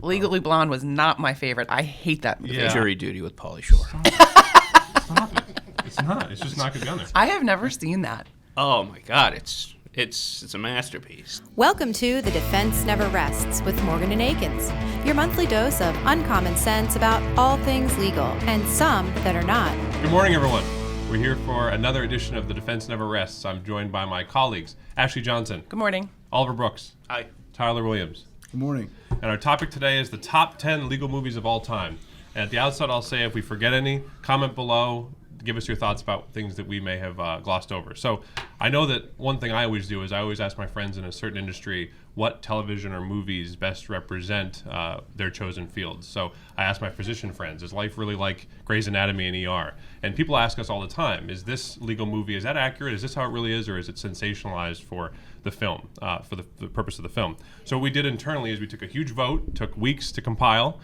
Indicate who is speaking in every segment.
Speaker 1: Legally Blonde was not my favorite. I hate that movie.
Speaker 2: Yeah.
Speaker 3: Jury Duty with Pauly Shore.
Speaker 2: Stop it. It's not. It's just not going to be on there.
Speaker 1: I have never seen that.
Speaker 3: Oh my God, it's a masterpiece.
Speaker 4: Welcome to The Defense Never Rests with Morgan and Akins, your monthly dose of uncommon sense about all things legal and some that are not.
Speaker 2: Good morning, everyone. We're here for another edition of The Defense Never Rests. I'm joined by my colleagues, Ashley Johnson.
Speaker 1: Good morning.
Speaker 2: Oliver Brooks.
Speaker 3: Hi.
Speaker 2: Tyler Williams.
Speaker 5: Good morning.
Speaker 2: And our topic today is the top 10 legal movies of all time. And at the outset, I'll say if we forget any, comment below. Give us your thoughts about things that we may have glossed over. So I know that one thing I always do is I always ask my friends in a certain industry what television or movies best represent their chosen fields. So I ask my physician friends, is life really like Grey's Anatomy and ER? And people ask us all the time, is this legal movie, is that accurate? Is this how it really is? Or is it sensationalized for the film, for the purpose of the film? So what we did internally is we took a huge vote, took weeks to compile,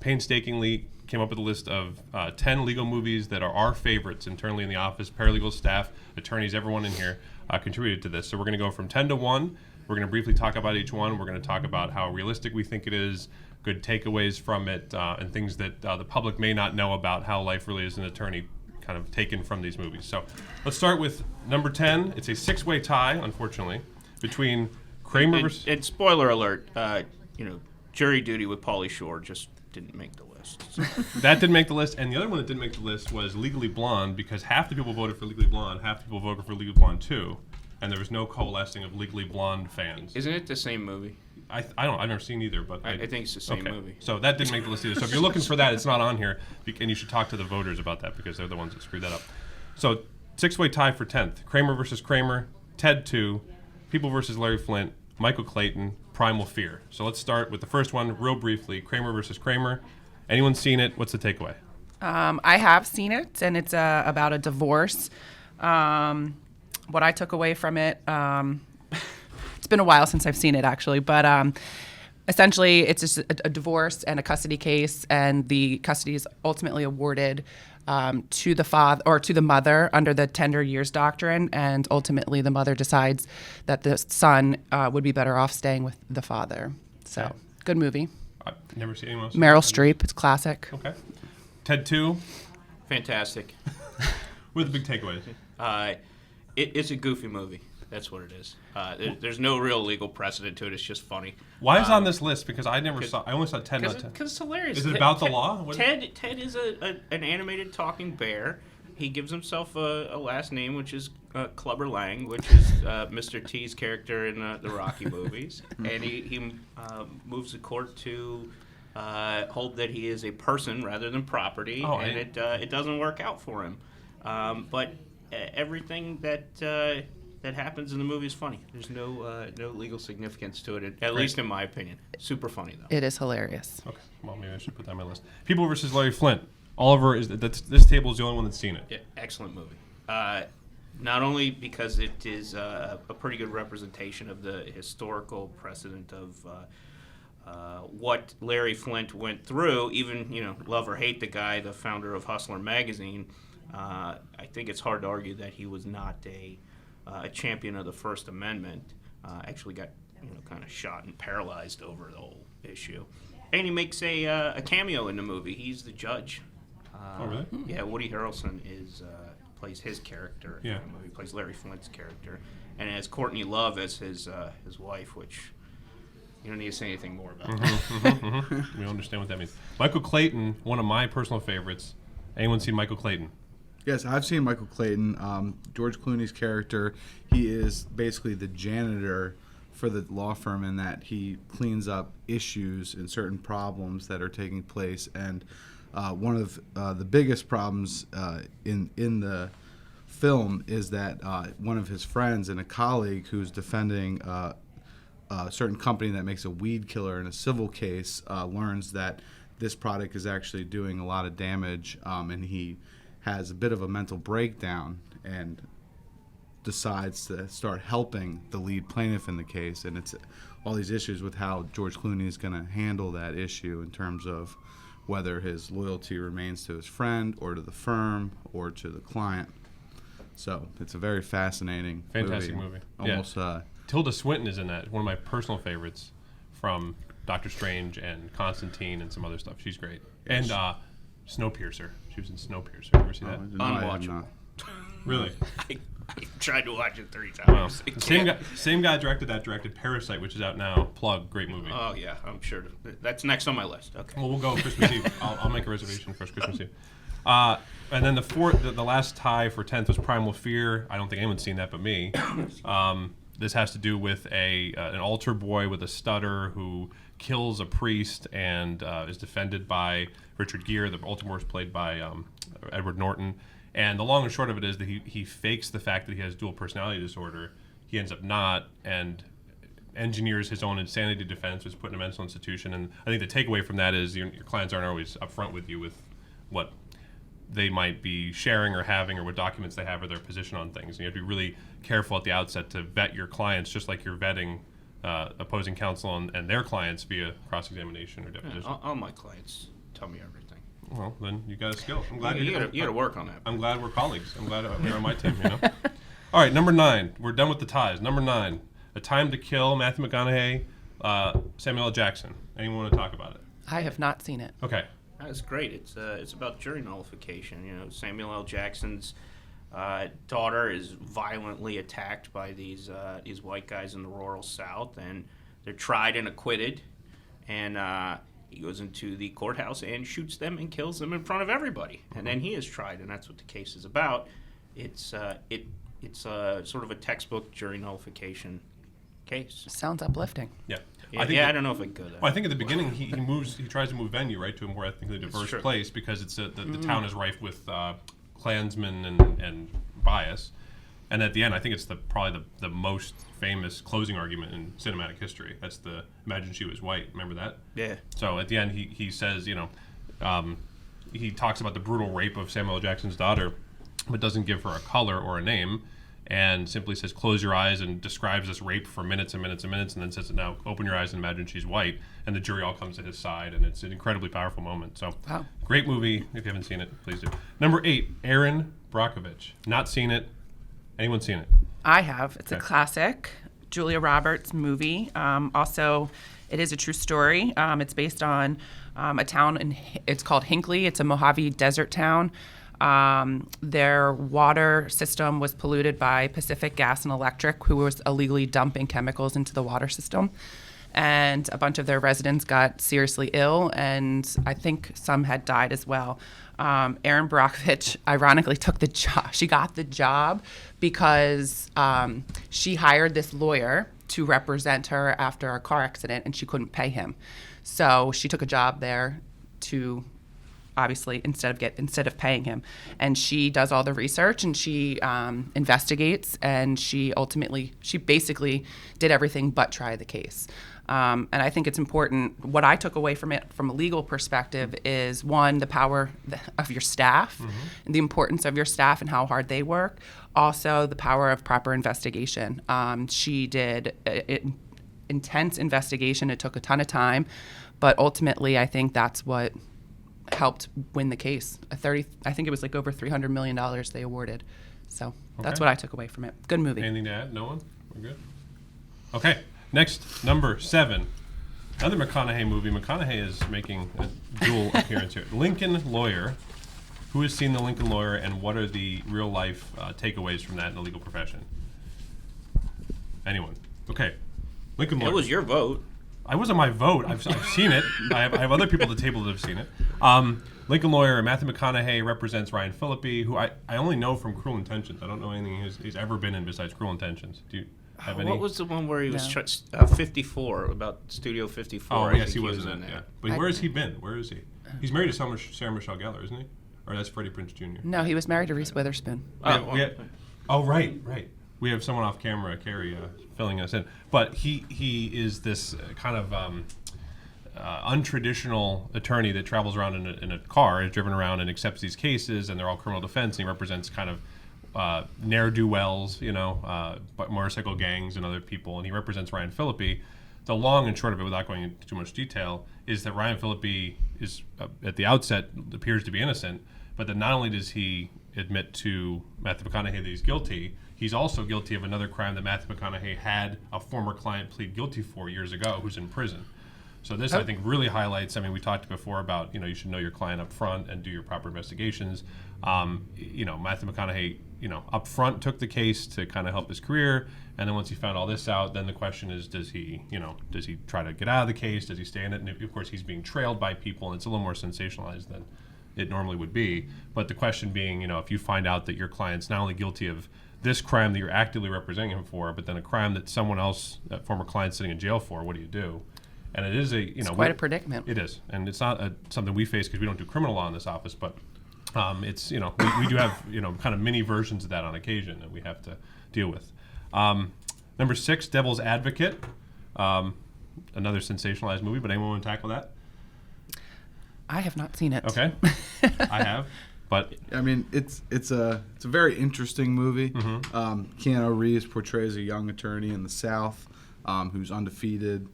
Speaker 2: painstakingly came up with a list of 10 legal movies that are our favorites internally in the office. Paralegal staff, attorneys, everyone in here contributed to this. So we're going to go from 10 to 1. We're going to briefly talk about each one. We're going to talk about how realistic we think it is, good takeaways from it, and things that the public may not know about how life really is an attorney kind of taken from these movies. So let's start with number 10. It's a 6-way tie, unfortunately, between Kramer versus...
Speaker 3: And spoiler alert, Jury Duty with Pauly Shore just didn't make the list.
Speaker 2: That didn't make the list, and the other one that didn't make the list was Legally Blonde, because half the people voted for Legally Blonde, half the people voted for Legally Blonde 2, and there was no coalescing of Legally Blonde fans.
Speaker 3: Isn't it the same movie?
Speaker 2: I don't. I've never seen either, but
Speaker 3: I think it's the same
Speaker 2: okay.
Speaker 3: movie.
Speaker 2: So that didn't make the list either. So if you're looking for that, it's not on here, and you should talk to the voters about that because they're the ones that screwed that up. So 6-way tie for 10th: Kramer versus Kramer, Ted 2, People versus Larry Flint, Michael Clayton, Primal Fear. So let's start with the first one real briefly: Kramer versus Kramer. Anyone seen it? What's the takeaway?
Speaker 1: I have seen it, and it's about a divorce. What I took away from it, it's been a while since I've seen it, actually, but essentially it's just a divorce and a custody case, and the custody is ultimately awarded to the father or to the mother under the tender years doctrine, and ultimately the mother decides that the son would be better off staying with the father. So,
Speaker 2: Okay.
Speaker 1: Good movie.
Speaker 2: I've never seen anyone else.
Speaker 1: Meryl Streep, it's classic.
Speaker 2: Okay. Ted 2.
Speaker 3: Fantastic.
Speaker 2: What are the big takeaways?
Speaker 3: It's a goofy movie. That's what it is. There's no real legal precedent to it. It's just funny.
Speaker 2: Why is it on this list? Because I only saw Ted, not 10.
Speaker 3: Because it's hilarious.
Speaker 2: Is it about the law?
Speaker 3: Ted is an animated talking bear. He gives himself a last name, which is Clubber Lang, which is Mr. T's character in the Rocky movies. And he moves the court to hold that he is a person rather than property, it doesn't work out for him. But everything that happens in the movie is funny. There's no legal significance to it, at least in my opinion. Super funny, though.
Speaker 1: It is hilarious.
Speaker 2: Okay, well, maybe I should put that on my list. People versus Larry Flint. Oliver, this table is the only one that's seen it.
Speaker 3: Yeah, excellent movie. Not only because it is a pretty good representation of the historical precedent of what Larry Flint went through, even, love or hate the guy, the founder of Hustler magazine, I think it's hard to argue that he was not a champion of the First Amendment. Actually got kind of shot and paralyzed over the whole issue. And he makes a cameo in the movie. He's the judge.
Speaker 2: Oh, really?
Speaker 3: Yeah, Woody Harrelson plays his character in the movie. He plays Larry Flint's character, and has Courtney Love as his wife, which you don't need to say anything more about.
Speaker 2: We understand what that means. Michael Clayton, one of my personal favorites. Anyone seen Michael Clayton?
Speaker 5: Yes, I've seen Michael Clayton. George Clooney's character, he is basically the janitor for the law firm in that he cleans up issues and certain problems that are taking place. And one of the biggest problems in the film is that one of his friends and a colleague who's defending a certain company that makes a weed killer in a civil case learns that this product is actually doing a lot of damage, and he has a bit of a mental breakdown and decides to start helping the lead plaintiff in the case. And it's all these issues with how George Clooney is going to handle that issue in terms of whether his loyalty remains to his friend or to the firm or to the client. So it's a very fascinating
Speaker 2: Fantastic movie.
Speaker 5: Almost
Speaker 2: Tilda Swinton is in that. One of my personal favorites from Doctor Strange and Constantine and some other stuff. She's great. And Snowpiercer. She was in Snowpiercer. Ever see that?
Speaker 5: No, I have
Speaker 3: Unwatchable.
Speaker 5: not.
Speaker 2: Really?
Speaker 3: I tried to watch it 3
Speaker 2: Wow.
Speaker 3: times.
Speaker 2: The same guy directed Parasite, which is out now. Plug, great movie.
Speaker 3: Oh yeah, I'm sure that's next on my list. Okay.
Speaker 2: Well, we'll go Christmas Eve. I'll make a reservation for Christmas Eve. And then the last tie for 10th was Primal Fear. I don't think anyone's seen that but me. This has to do with an altar boy with a stutter who kills a priest and is defended by Richard Gere. The altar boy is played by Edward Norton. And the long and short of it is that he fakes the fact that he has dual personality disorder. He ends up not, and engineers his own insanity defense, was put in a mental institution. And I think the takeaway from that is your clients aren't always upfront with you with what they might be sharing or having or what documents they have or their position on things. And you have to be really careful at the outset to vet your clients, just like you're vetting opposing counsel and their clients via cross-examination or deposition.
Speaker 3: All my clients tell me everything.
Speaker 2: Well, then you got a skill. I'm glad
Speaker 3: You got to work on that.
Speaker 2: I'm glad we're colleagues. I'm glad you're on my team. All right, number 9. We're done with the ties. Number 9, A Time to Kill. Matthew McConaughey, Samuel L. Jackson. Anyone want to talk about it?
Speaker 1: I have not seen it.
Speaker 2: Okay.
Speaker 3: That's great. It's about jury nullification. Samuel L. Jackson's daughter is violently attacked by these white guys in the rural South, and they're tried and acquitted. And he goes into the courthouse and shoots them and kills them in front of everybody. And then he is tried, and that's what the case is about. It's sort of a textbook jury nullification case.
Speaker 1: Sounds uplifting.
Speaker 2: Yeah.
Speaker 3: I don't know if I could.
Speaker 2: Well, I think at the beginning he tries to move venue right to a more ethnically diverse
Speaker 3: true.
Speaker 2: place because it's the town is rife with Klansmen and bias. And at the end, I think it's probably the most famous closing argument in cinematic history. That's the "Imagine she was white." Remember that?
Speaker 3: Yeah.
Speaker 2: So at the end, he says, he talks about the brutal rape of Samuel L. Jackson's daughter, but doesn't give her a color or a name, and simply says, "Close your eyes," and describes this rape for minutes and minutes and minutes, and then says, "Now open your eyes and imagine she's white." And the jury all comes to his side, and it's an incredibly powerful moment. So,
Speaker 1: Wow.
Speaker 2: Great movie. If you haven't seen it, please do. Number 8, Aaron Brockovich. Not seen it. Anyone seen it?
Speaker 1: I have. It's a
Speaker 2: Okay.
Speaker 1: classic Julia Roberts movie. Also, it is a true story. It's based on a town, it's called Hinckley. It's a Mojave Desert town. Their water system was polluted by Pacific Gas and Electric, who was illegally dumping chemicals into the water system. And a bunch of their residents got seriously ill, and I think some had died as well. Erin Brockovich ironically took the job. She got the job because she hired this lawyer to represent her after a car accident, and she couldn't pay him. So she took a job there to obviously instead of paying him, and she does all the research and she investigates, and she basically did everything but try the case. And I think it's important. What I took away from it from a legal perspective is, one, the power of your staff, and the importance of your staff and how hard they work. Also, the power of proper investigation. She did intense investigation. It took a ton of time, but ultimately, I think that's what helped win the case. I think it was like over $300 million they awarded. So that's
Speaker 2: Okay.
Speaker 1: what I took away from it. Good movie.
Speaker 2: Anything to add? No one? We're good? Okay. Next, number 7. Another McConaughey movie. McConaughey is making a dual appearance here. Lincoln Lawyer. Who has seen The Lincoln Lawyer, and what are the real-life takeaways from that in the legal profession? Anyone? Okay. Lincoln Lawyer.
Speaker 3: It was your vote.
Speaker 2: I wasn't my vote. I've seen it. I have other people at the table that have seen it. Lincoln Lawyer, Matthew McConaughey represents Ryan Phillippe, who I only know from Cruel Intentions. I don't know anything he's ever been in besides Cruel Intentions. Do you have any?
Speaker 3: What was the one where he was 54, about Studio 54?
Speaker 2: Oh,
Speaker 3: I
Speaker 2: yes,
Speaker 3: think
Speaker 2: he was in that. Yeah. But where has he been? Where is he? He's married to Sarah Michelle Gellar, isn't he? Or that's Freddie Prinze Jr.
Speaker 1: No, he was married to Reese Witherspoon.
Speaker 2: Right. We have someone off camera, Carrie, filling us in. But he is this kind of untraditional attorney that travels around in a car, is driven around and accepts these cases, and they're all criminal defense. And he represents kind of ne'er-do-wells, motorcycle gangs and other people. And he represents Ryan Phillippe. The long and short of it, without going into too much detail, is that Ryan Phillippe is, at the outset, appears to be innocent, but that not only does he admit to Matthew McConaughey that he's guilty, he's also guilty of another crime that Matthew McConaughey had a former client plead guilty for years ago, who's in prison. So this, I think, really highlights. I mean, we talked before about you should know your client up front and do your proper investigations. Matthew McConaughey, up front took the case to kind of help his career, and then once he found all this out, then the question is, does he try to get out of the case? Does he stay in it? And of course, he's being trailed by people, and it's a little more sensationalized than it normally would be. But the question being, if you find out that your client's not only guilty of this crime that you're actively representing him for, but then a crime that someone else, that former client's sitting in jail for, what do you do? And it is
Speaker 1: it's quite a predicament.
Speaker 2: It is, and it's not something we face because we don't do criminal law in this office, but it's we do have kind of mini versions of that on occasion that we have to deal with. Number 6, Devil's Advocate, another sensationalized movie, but anyone want to tackle that?
Speaker 1: I have not seen it.
Speaker 2: Okay, I have, but
Speaker 5: I mean, it's a very interesting movie.
Speaker 2: Mm-hmm.
Speaker 5: Keanu Reeves portrays a young attorney in the South who's undefeated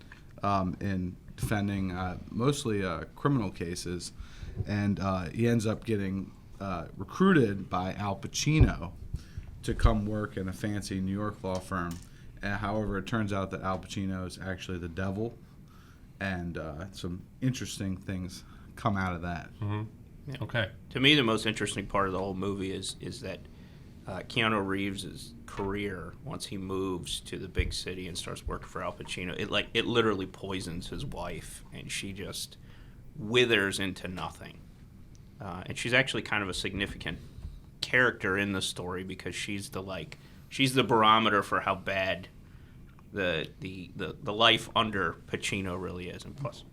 Speaker 5: in defending mostly criminal cases, and he ends up getting recruited by Al Pacino to come work in a fancy New York law firm. However, it turns out that Al Pacino is actually the devil, and some interesting things come out of that.
Speaker 2: Mm-hmm.
Speaker 3: Yeah.
Speaker 2: Okay.
Speaker 3: To me, the most interesting part of the whole movie is that Keanu Reeves' career, once he moves to the big city and starts working for Al Pacino, it literally poisons his wife, and she just withers into nothing. And she's actually kind of a significant character in the story because she's the barometer for how bad the life under Pacino really is. And plus,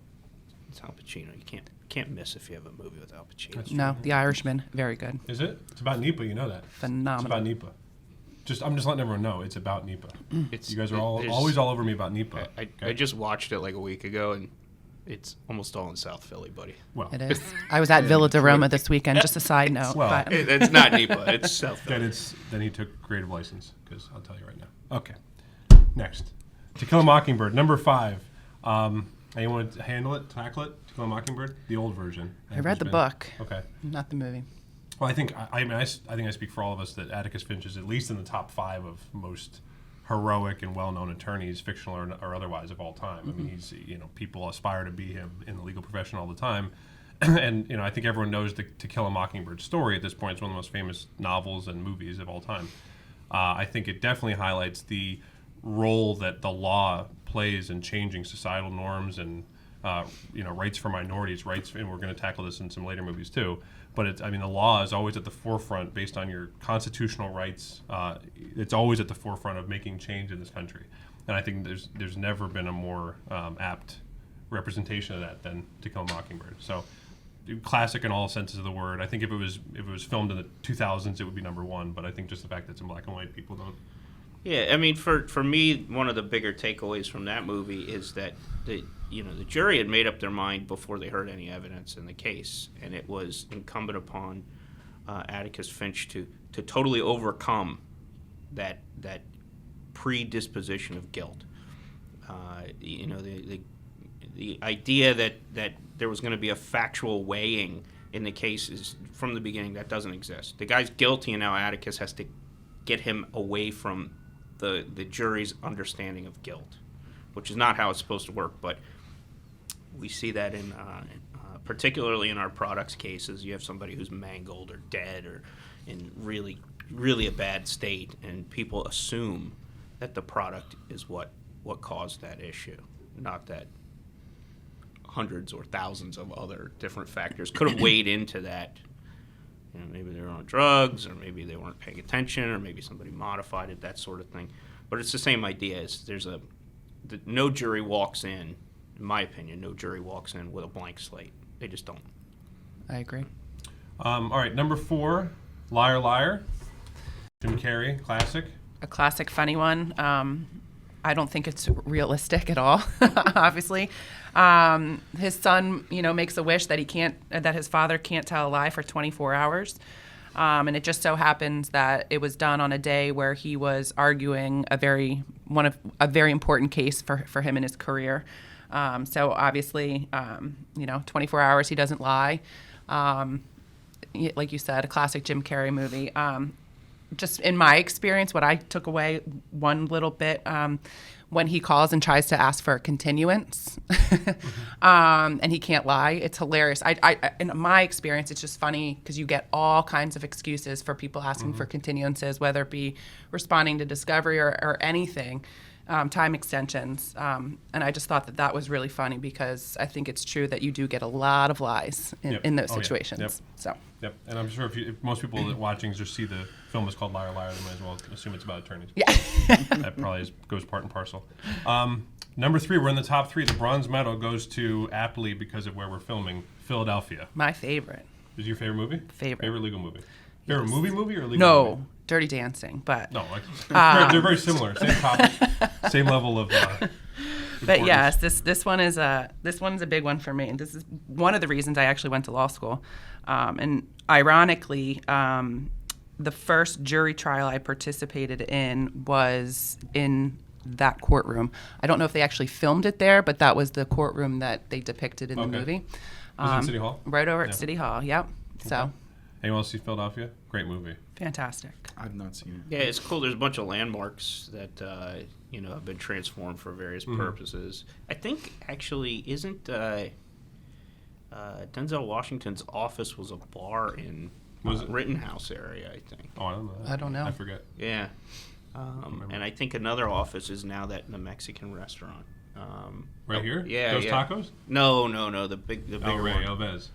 Speaker 3: it's Al Pacino. You can't miss if you have a movie with Al Pacino.
Speaker 1: No, The Irishman, very good.
Speaker 2: Is it? It's about Nipa. You know that.
Speaker 1: Phenomenal.
Speaker 2: It's about Nipa. I'm just letting everyone know it's about Nipa. You guys are always all over me about Nipa.
Speaker 3: I just watched it like a week ago, and it's almost all in South Philly, buddy.
Speaker 2: Well,
Speaker 1: It is. I was at Villa de Roma this weekend, just a side note.
Speaker 2: Well,
Speaker 1: but
Speaker 3: It's not Nipa. It's South Philly.
Speaker 2: then he took creative license because I'll tell you right now. Okay, next, To Kill a Mockingbird, number 5. Anyone want to handle it, tackle it? To Kill a Mockingbird, the old version.
Speaker 1: I read the book,
Speaker 2: Okay.
Speaker 1: not the movie.
Speaker 2: Well, I think I think I speak for all of us that Atticus Finch is at least in the top 5 of most heroic and well-known attorneys, fictional or otherwise, of all time. I mean, he's people aspire to be him in the legal profession all the time, and I think everyone knows the To Kill a Mockingbird story at this point. It's one of the most famous novels and movies of all time. I think it definitely highlights the role that the law plays in changing societal norms and rights for minorities, and we're going to tackle this in some later movies too. But the law is always at the forefront based on your constitutional rights. It's always at the forefront of making change in this country, and I think there's never been a more apt representation of that than To Kill a Mockingbird. So, classic in all senses of the word. I think if it was filmed in the 2000s, it would be number 1. But I think just the fact that it's in black and white, people don't.
Speaker 3: Yeah, I mean, for me, one of the bigger takeaways from that movie is that the jury had made up their mind before they heard any evidence in the case, and it was incumbent upon Atticus Finch to totally overcome that predisposition of guilt. The idea that there was going to be a factual weighing in the case is from the beginning that doesn't exist. The guy's guilty, and now Atticus has to get him away from the jury's understanding of guilt, which is not how it's supposed to work. But we see that in particularly in our products cases. You have somebody who's mangled or dead or in really, really a bad state, and people assume that the product is what caused that issue, not that hundreds or thousands of other different factors could have weighed into that. Maybe they were on drugs, or maybe they weren't paying attention, or maybe somebody modified it, that sort of thing. But it's the same idea. No jury walks in my opinion, no jury walks in with a blank slate. They just don't.
Speaker 1: I agree.
Speaker 2: All right, number 4, Liar Liar. Jim Carrey, classic.
Speaker 1: A classic, funny one. I don't think it's realistic at all. Obviously, his son, makes a wish that his father can't tell a lie for 24 hours, and it just so happens that it was done on a day where he was arguing a very important case for him in his career. So obviously, 24 hours he doesn't lie. Like you said, a classic Jim Carrey movie. just in my experience, what I took away one little bit, when he calls and tries to ask for a continuance, and he can't lie, it's hilarious. In my experience, it's just funny because you get all kinds of excuses for people asking for continuances, whether it be responding to discovery or anything, time extensions. And I just thought that was really funny because I think it's true that you do get a lot of lies in those situations.
Speaker 2: Yep.
Speaker 1: So.
Speaker 2: Yep, and I'm sure if most people that watching just see the film is called Liar Liar, they might as well assume it's about attorneys.
Speaker 1: Yeah.
Speaker 2: That probably goes part and parcel. Number 3, we're in the top 3. The bronze medal goes to, aptly because of where we're filming, Philadelphia.
Speaker 1: My favorite.
Speaker 2: Is your favorite movie?
Speaker 1: Favorite
Speaker 2: legal movie? Favorite movie or legal
Speaker 1: No,
Speaker 2: movie?
Speaker 1: Dirty Dancing, but
Speaker 2: No, they're very similar. Same topic, same level of.
Speaker 1: But yes, this one's a big one for me, and this is one of the reasons I actually went to law school. And ironically, the first jury trial I participated in was in that courtroom. I don't know if they actually filmed it there, but that was the courtroom that they depicted in the movie.
Speaker 2: Was it in City Hall?
Speaker 1: Right over at City Hall. Yep. So.
Speaker 2: Anyone else see Philadelphia? Great movie.
Speaker 1: Fantastic.
Speaker 5: I've not seen it.
Speaker 3: Yeah, it's cool. There's a bunch of landmarks that have been transformed for various purposes. I think actually isn't Denzel Washington's office was a bar in Rittenhouse area, I think.
Speaker 2: Oh, I don't know.
Speaker 1: I don't know.
Speaker 2: I forget.
Speaker 3: Yeah. And I think another office is now the Mexican restaurant.
Speaker 2: Right here?
Speaker 3: Yeah.
Speaker 2: Those
Speaker 3: yeah.
Speaker 2: tacos?
Speaker 3: No, the bigger
Speaker 2: Ray
Speaker 3: one.
Speaker 2: Alves.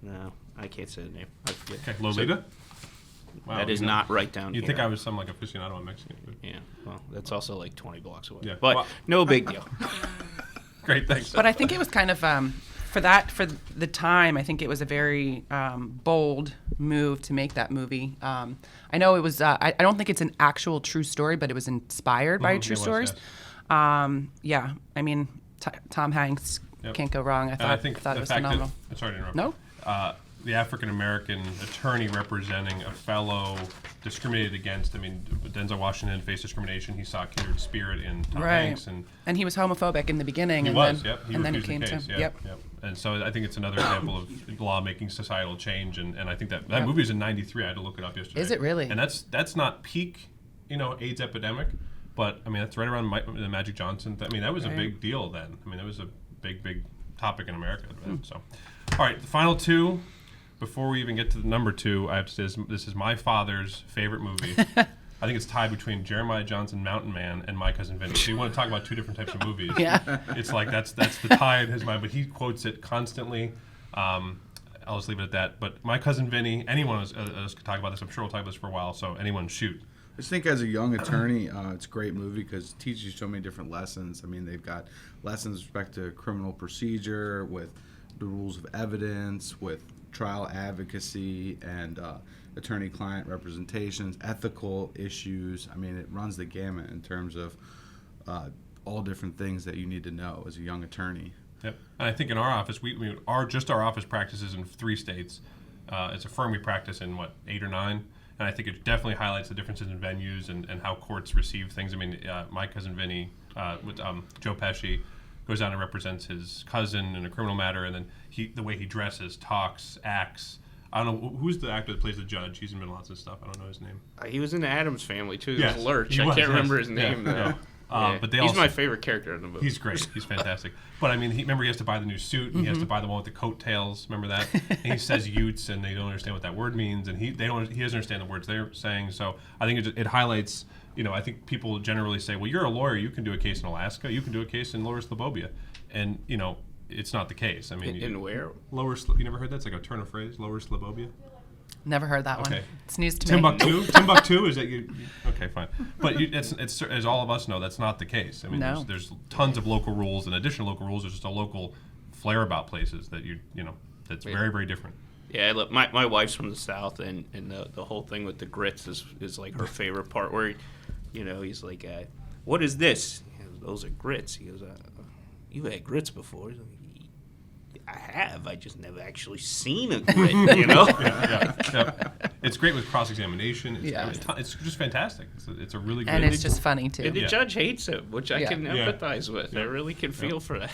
Speaker 3: No, I can't say the name. I forget.
Speaker 2: Okay, Lolita? Wow,
Speaker 3: That is not right down here.
Speaker 2: You'd think I was some like aficionado on Mexican food.
Speaker 3: Yeah, well, that's also like 20 blocks away.
Speaker 2: Yeah.
Speaker 3: But
Speaker 2: Well-
Speaker 3: no big deal.
Speaker 2: Great, thanks.
Speaker 1: But I think it was kind of for the time. I think it was a very bold move to make that movie. I know it was. I don't think it's an actual true story, but it was inspired by true
Speaker 2: it was,
Speaker 1: stories.
Speaker 2: yes.
Speaker 1: Yeah, I mean, Tom Hanks can't go wrong. I
Speaker 2: And I
Speaker 1: thought
Speaker 2: think
Speaker 1: it
Speaker 2: the
Speaker 1: was
Speaker 2: fact
Speaker 1: phenomenal.
Speaker 2: that, sorry to interrupt.
Speaker 1: No?
Speaker 2: The African-American attorney representing a fellow discriminated against. I mean, Denzel Washington faced discrimination. He saw kindred spirit in Tom Hanks.
Speaker 1: And he was homophobic in the beginning.
Speaker 2: He
Speaker 1: and
Speaker 2: was,
Speaker 1: then,
Speaker 2: yep. He
Speaker 1: and then it
Speaker 2: refused
Speaker 1: came
Speaker 2: the case,
Speaker 1: to
Speaker 2: yep. And so I think it's another example of law making societal change. And I think that movie is in '93. I had to look it up yesterday.
Speaker 1: Is it really?
Speaker 2: And that's not peak, AIDS epidemic, but I mean that's right around the Magic Johnson. I mean that was a big deal then. I mean that was a big topic in America then. So, all right, the final 2. Before we even get to the number 2, I have to say this is my father's favorite movie. I think it's tied between Jeremiah Johnson, Mountain Man, and My Cousin Vinny. So you want to talk about 2 different types of movies.
Speaker 1: Yeah.
Speaker 2: It's like that's the tie in his mind, but he quotes it constantly. I'll just leave it at that. But My Cousin Vinny, anyone else could talk about this. I'm sure we'll talk about this for a while, so anyone shoot.
Speaker 5: I just think as a young attorney, it's a great movie because it teaches you so many different lessons. I mean, they've got lessons with respect to criminal procedure, with the rules of evidence, with trial advocacy and attorney-client representations, ethical issues. I mean, it runs the gamut in terms of all different things that you need to know as a young attorney.
Speaker 2: Yep. And I think in our office, our office practices in 3 states. It's a firm we practice in, 8 or 9? And I think it definitely highlights the differences in venues and how courts receive things. I mean, My Cousin Vinny with Joe Pesci goes down and represents his cousin in a criminal matter, and then the way he dresses, talks, acts. I don't know who's the actor that plays the judge. He's been in lots of stuff. I don't know his name.
Speaker 3: He was in the Addams Family too.
Speaker 2: Yes,
Speaker 3: He was Lurch.
Speaker 2: he
Speaker 3: I
Speaker 2: was,
Speaker 3: can't
Speaker 2: yes.
Speaker 3: remember his name though.
Speaker 2: Yeah.
Speaker 3: Yeah.
Speaker 2: But
Speaker 3: he's my favorite character in the movie.
Speaker 2: He's great. He's fantastic. But I mean, remember he has to buy the new suit, and he has to buy the one with the coattails. Remember that? And he says yutes, and they don't understand what that word means, and he doesn't understand the words they're saying. So I think it highlights. I think people generally say, well, you're a lawyer, you can do a case in Alaska, you can do a case in Lower Slobobia, and it's not the case. I mean,
Speaker 3: in where?
Speaker 2: You never heard that? It's like a turn of phrase, Lower Slobobia.
Speaker 1: Never heard that one.
Speaker 2: Okay.
Speaker 1: It's news to
Speaker 2: Timbuktu?
Speaker 1: me.
Speaker 2: Timbuktu? Is that you? Okay, fine. But it's as all of us know, that's not the case. I mean,
Speaker 1: No.
Speaker 2: there's tons of local rules, and additional local rules. There's just a local flair about places that that's very, very different.
Speaker 3: Yeah, look, my wife's from the South, and the whole thing with the grits is like her favorite part. Where, he's like, "What is this?" He goes, "Those are grits." He goes, "You've had grits before." He's like, I have. I just never actually seen a grit,
Speaker 2: Yeah. It's great with cross-examination. It's just fantastic. It's a really good.
Speaker 1: And it's just funny, too.
Speaker 3: And the judge hates him, which I can
Speaker 2: Yeah.
Speaker 3: empathize with. I really can feel for that.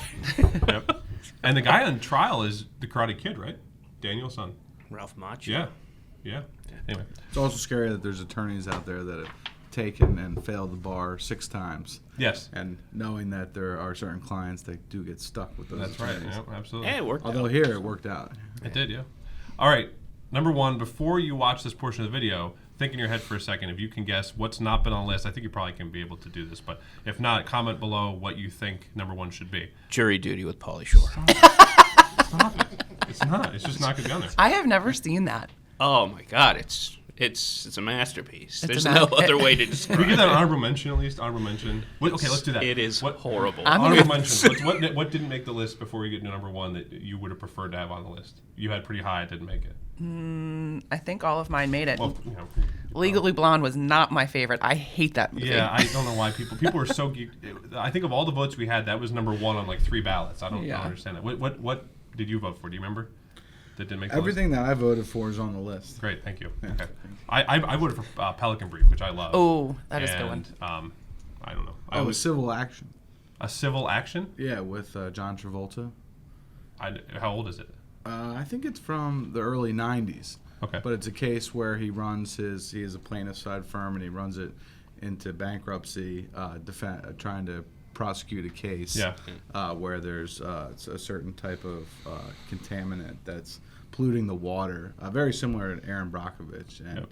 Speaker 2: Yep. And the guy on trial is the Karate Kid, right? Daniel's son.
Speaker 3: Ralph Macchio.
Speaker 2: Yeah. Yeah. Anyway,
Speaker 5: It's also scary that there's attorneys out there that have taken and failed the bar 6 times.
Speaker 2: yes,
Speaker 5: And knowing that there are certain clients that do get stuck with those
Speaker 2: that's right.
Speaker 5: attorneys.
Speaker 2: Yeah, absolutely.
Speaker 3: Yeah, it worked
Speaker 5: Although
Speaker 3: out.
Speaker 5: here it worked out.
Speaker 2: It did, yeah. All right. Number one, before you watch this portion of the video, think in your head for a second. If you can guess what's not been on the list, I think you probably can be able to do this. But if not, comment below what you think number one should be.
Speaker 3: Jury Duty with Pauly Shore.
Speaker 2: Stop it. It's not. It's just not going to be on there.
Speaker 1: I have never seen that.
Speaker 3: Oh my God, it's a masterpiece.
Speaker 1: It's
Speaker 3: There's
Speaker 1: a
Speaker 3: no
Speaker 1: ma-
Speaker 3: other way to
Speaker 2: Can we
Speaker 3: describe
Speaker 2: give that an
Speaker 3: it.
Speaker 2: honorable mention at least? Honorable mention. Okay, let's do that.
Speaker 3: It is horrible.
Speaker 2: Honorable mention. What didn't make the list before we get to number one that you would have preferred to have on the list? You had pretty high, it didn't make it.
Speaker 1: I think all of mine made it.
Speaker 2: Well, you know.
Speaker 1: Legally Blonde was not my favorite. I hate that movie.
Speaker 2: Yeah, I don't know why people were so geeked. I think of all the votes we had, that was number one on like 3 ballots. I don't understand that. What did you vote for? Do you remember? That didn't make the
Speaker 5: Everything that I voted for is on the list.
Speaker 2: list? Great, thank you.
Speaker 5: Yeah.
Speaker 2: Okay, I voted for Pelican Brief, which I love.
Speaker 1: Oh, that is a good one.
Speaker 2: And I don't know. I
Speaker 5: Oh,
Speaker 2: was
Speaker 5: civil action.
Speaker 2: a civil action.
Speaker 5: Yeah, with John Travolta.
Speaker 2: How old is it?
Speaker 5: I think it's from the early 90s.
Speaker 2: Okay.
Speaker 5: But it's a case where he is a plaintiff side firm and he runs it into bankruptcy, trying to prosecute a case where there's a certain type of contaminant that's polluting the water, very similar to Aaron Brockovich. And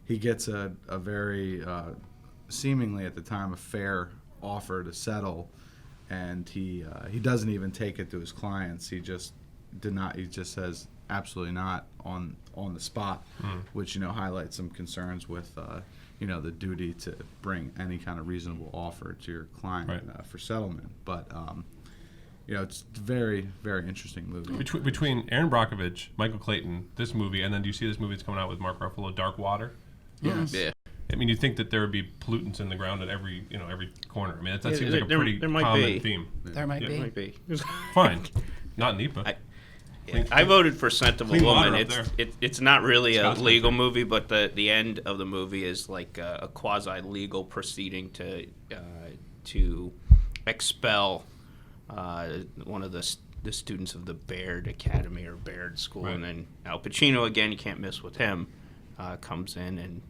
Speaker 5: he gets a very, seemingly at the time, a fair offer to settle, and he doesn't even take it to his clients. He just says absolutely not on the spot, which highlights some concerns with the duty to bring any kind of reasonable offer to your client for settlement. But it's a very, very interesting movie.
Speaker 2: Between Aaron Brockovich, Michael Clayton, this movie, and then do you see this movie that's coming out with Mark Ruffalo, Dark Water?
Speaker 5: Yes.
Speaker 3: Yeah.
Speaker 2: I mean, you think that there would be pollutants in the ground at every corner. I mean, that seems like a
Speaker 3: there-
Speaker 2: pretty
Speaker 3: there might
Speaker 2: common
Speaker 3: be.
Speaker 2: theme.
Speaker 1: There might
Speaker 2: Yeah.
Speaker 1: be.
Speaker 3: Might be.
Speaker 2: Fine, not NEPA.
Speaker 3: I voted for Scent of a
Speaker 2: Clean water
Speaker 3: Woman.
Speaker 2: up
Speaker 3: It's not really a
Speaker 2: Scott's
Speaker 3: legal
Speaker 2: country.
Speaker 3: movie, but the end of the movie is like a quasi-legal proceeding to expel one of the students of the Baird Academy or Baird School,
Speaker 2: Right.
Speaker 3: and then Al Pacino, again, you can't miss with him, comes in, and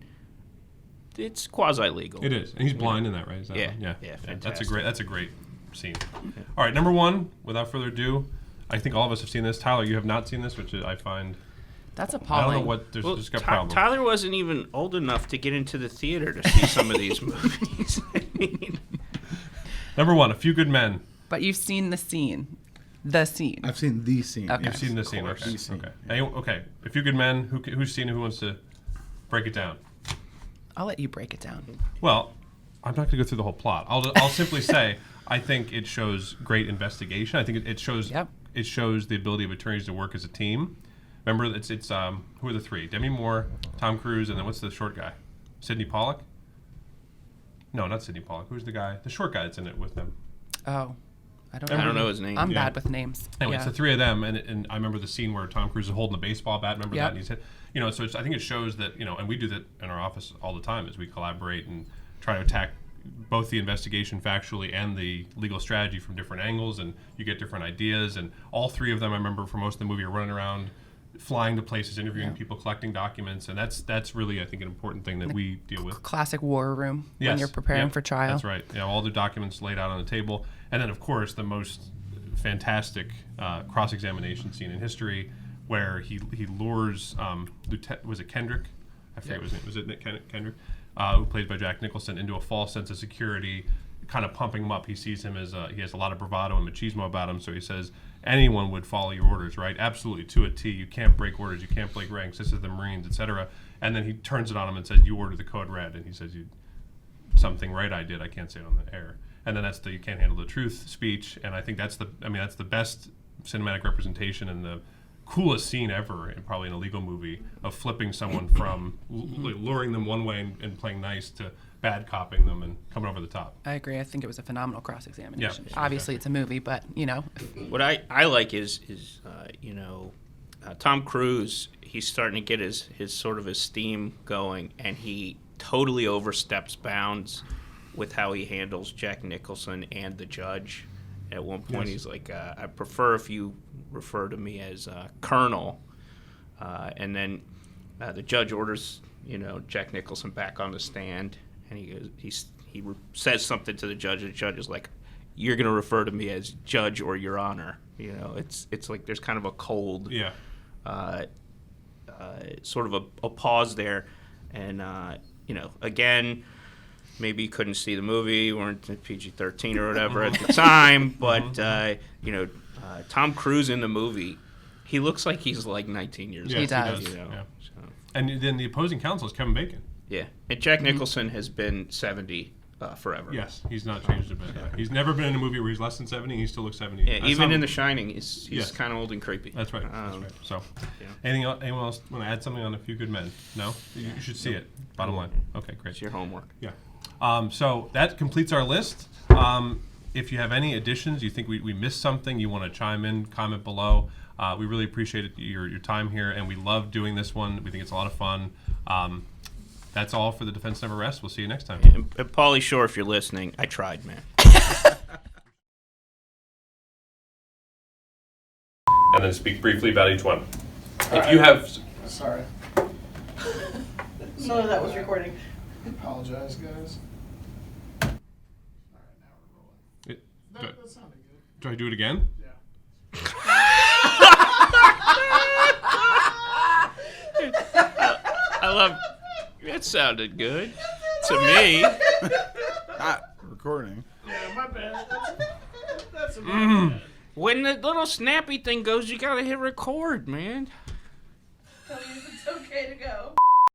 Speaker 3: it's quasi-legal.
Speaker 2: It is, and he's blind in that, right? Is that
Speaker 3: Yeah.
Speaker 2: one? Yeah.
Speaker 3: Yeah,
Speaker 2: That's a
Speaker 3: fantastic.
Speaker 2: great scene. All right, number one. Without further ado, I think all of us have seen this. Tyler, you have not seen this, which I find.
Speaker 1: That's
Speaker 2: I don't
Speaker 1: appalling.
Speaker 2: know what there's
Speaker 3: Well,
Speaker 2: just got problems.
Speaker 3: Tyler wasn't even old enough to get into the theater to see some of these movies. I mean,
Speaker 2: Number one, A Few Good Men.
Speaker 1: But you've seen the scene. The scene.
Speaker 5: I've seen the scene.
Speaker 1: Okay.
Speaker 2: You've seen this scene,
Speaker 3: course.
Speaker 2: okay?
Speaker 5: The scene,
Speaker 2: Okay.
Speaker 5: yeah.
Speaker 2: Okay. A Few Good Men. Who's seen it? Who wants to break it down?
Speaker 1: I'll let you break it down.
Speaker 2: Well, I'm not going to go through the whole plot. I'll simply say I think it shows great investigation. I think it shows it shows the ability of attorneys to work as a team. Remember, it's who are the three? Demi Moore, Tom Cruise, and then what's the short guy? Sidney Pollack? No, not Sidney Pollack. Who's the guy? The short guy that's in it with them.
Speaker 1: Oh, I don't
Speaker 3: I
Speaker 1: know.
Speaker 3: don't know his name.
Speaker 1: I'm
Speaker 2: Yeah.
Speaker 1: bad with names.
Speaker 2: Anyway,
Speaker 1: Yeah.
Speaker 2: it's the three of them, and I remember the scene where Tom Cruise is holding a baseball bat. Remember
Speaker 1: Yep.
Speaker 2: that? And he's hit, so I think it shows that and we do that in our office all the time, as we collaborate and try to attack both the investigation factually and the legal strategy from different angles, and you get different ideas. And all three of them, I remember for most of the movie, are running around, flying to places, interviewing people, collecting documents, and that's really, I think, an important thing that we deal with.
Speaker 1: Classic war room when
Speaker 2: Yes.
Speaker 1: you're preparing
Speaker 2: Yep.
Speaker 1: for trial.
Speaker 2: That's right. Yeah, all the documents laid out on the table, and then of course the most fantastic cross-examination scene in history, where he lures was it Kendrick? I forget his name. Was it Nick Kendrick? Who plays by Jack Nicholson, into a false sense of security, kind of pumping him up. He sees him as he has a lot of bravado and machismo about him, so he says anyone would follow your orders, right? Absolutely, to a T. You can't break orders. You can't break ranks. This is the Marines, etc. And then he turns it on him and says, "You order the code red," and he says, "You something right I did. I can't say it on the air." And then that's the "you can't handle the truth" speech. And I think that's the best cinematic representation and the coolest scene ever, and probably in a legal movie, of flipping someone from luring them one way and playing nice to bad copping them and coming over the top.
Speaker 1: I agree. I think it was a phenomenal cross-examination.
Speaker 2: Yeah.
Speaker 1: Obviously, it's a movie, but
Speaker 3: What I like is Tom Cruise. He's starting to get his sort of his steam going, and he totally oversteps bounds with how he handles Jack Nicholson and the judge. At one point, he's like, "I prefer if you refer to me as Colonel," and then the judge orders, Jack Nicholson back on the stand, and he goes, he says something to the judge, and the judge is like, "You're going to refer to me as Judge or Your Honor." It's like there's kind of a cold, sort of a pause there, and again, maybe you couldn't see the movie, weren't at PG-13 or whatever at the time, but Tom Cruise in the movie, he looks like he's like 19 years old.
Speaker 1: He does.
Speaker 2: Yeah. And then the opposing counsel is Kevin Bacon.
Speaker 3: Yeah, and Jack Nicholson has been 70 forever.
Speaker 2: Yes, he's not changed a bit. He's never been in a movie where he's less than 70. He still looks 70.
Speaker 3: Yeah, even in The Shining, he's kind of old and creepy.
Speaker 2: That's right. So, anyone else want to add something on A Few Good Men? No? You should see it. Bottom line. Okay, great.
Speaker 3: It's your homework.
Speaker 2: Yeah. So that completes our list. If you have any additions, you think we missed something, you want to chime in, comment below. We really appreciate your time here, and we love doing this one. We think it's a lot of fun. That's all for The Defense Never Rests. We'll see you next time.
Speaker 3: And Pauly Shore, if you're listening, I tried, man.
Speaker 2: And then speak briefly about each one. If you have...
Speaker 6: Sorry. None of that was recording. I apologize, guys. All right, now we're rolling. That sounded good.
Speaker 2: Do I do it again?
Speaker 6: Yeah.
Speaker 3: I love. It sounded good to me.
Speaker 5: Not recording.
Speaker 6: Yeah, my bad. That's my bad.
Speaker 3: When the little snappy thing goes, you gotta hit record, man.
Speaker 6: Tell me if it's okay to go.